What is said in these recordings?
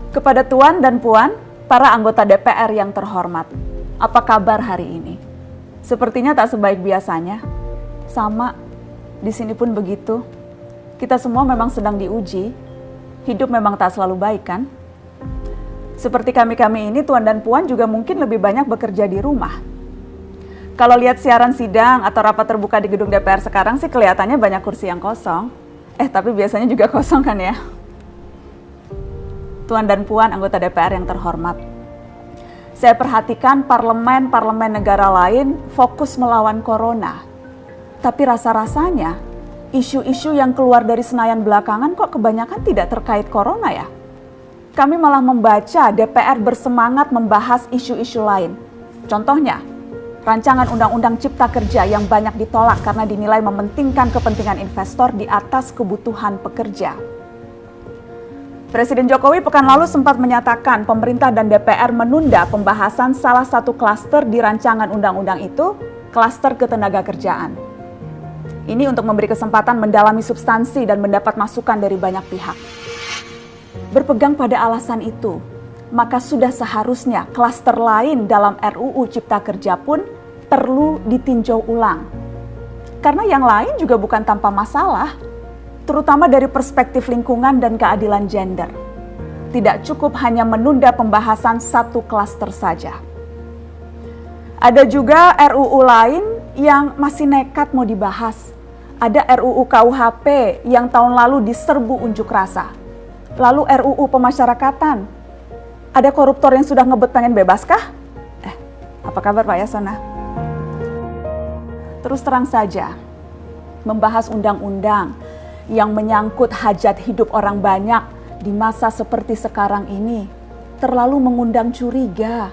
Kepada Tuan dan Puan, para anggota DPR yang terhormat, apa kabar hari ini? Sepertinya tak sebaik biasanya. Sama, di sini pun begitu. Kita semua memang sedang diuji. Hidup memang tak selalu baik, kan? Seperti kami-kami ini, Tuan dan Puan juga mungkin lebih banyak bekerja di rumah. Kalau lihat siaran sidang atau rapat terbuka di gedung DPR sekarang sih kelihatannya banyak kursi yang kosong. Tapi biasanya juga kosong kan ya? Tuan dan Puan anggota DPR yang terhormat, saya perhatikan parlemen-parlemen negara lain fokus melawan corona. Tapi rasa-rasanya isu-isu yang keluar dari Senayan belakangan kok kebanyakan tidak terkait corona ya? Kami malah membaca DPR bersemangat membahas isu-isu lain. Contohnya, rancangan Undang-Undang Cipta Kerja yang banyak ditolak karena dinilai mementingkan kepentingan investor di atas kebutuhan pekerja. Presiden Jokowi pekan lalu sempat menyatakan pemerintah dan DPR menunda pembahasan salah satu klaster di rancangan undang-undang itu, klaster ketenagakerjaan. Ini untuk memberi kesempatan mendalami substansi dan mendapat masukan dari banyak pihak. Berpegang pada alasan itu, maka sudah seharusnya klaster lain dalam RUU Cipta Kerja pun perlu ditinjau ulang. Karena yang lain juga bukan tanpa masalah, terutama dari perspektif lingkungan dan keadilan gender. Tidak cukup hanya menunda pembahasan satu klaster saja. Ada juga RUU lain yang masih nekat mau dibahas. Ada RUU KUHP yang tahun lalu diserbu unjuk rasa. Lalu RUU pemasyarakatan. Ada koruptor yang sudah ngebet pengen bebas kah? Apa kabar Pak Yasona? Terus terang saja, membahas undang-undang yang menyangkut hajat hidup orang banyak di masa seperti sekarang ini terlalu mengundang curiga.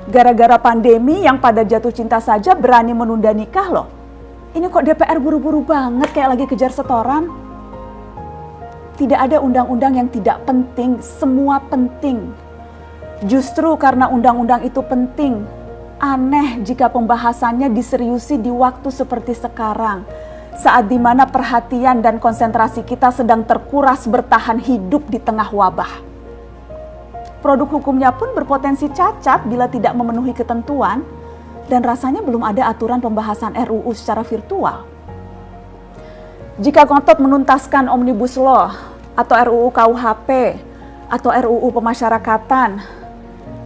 Gara-gara pandemi yang pada jatuh cinta saja berani menunda nikah loh. Ini kok DPR buru-buru banget kayak lagi kejar setoran? Tidak ada undang-undang yang tidak penting, semua penting. Justru karena undang-undang itu penting, aneh jika pembahasannya diseriusi di waktu seperti sekarang. Saat dimana perhatian dan konsentrasi kita sedang terkuras bertahan hidup di tengah wabah. Produk hukumnya pun berpotensi cacat bila tidak memenuhi ketentuan dan rasanya belum ada aturan pembahasan RUU secara virtual. Jika ngotot menuntaskan Omnibus Law atau RUU KUHP atau RUU pemasyarakatan,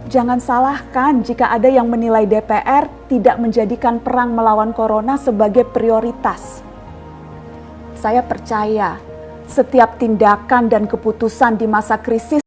jangan salahkan jika ada yang menilai DPR tidak menjadikan perang melawan corona sebagai prioritas. Saya percaya setiap tindakan dan keputusan di masa krisis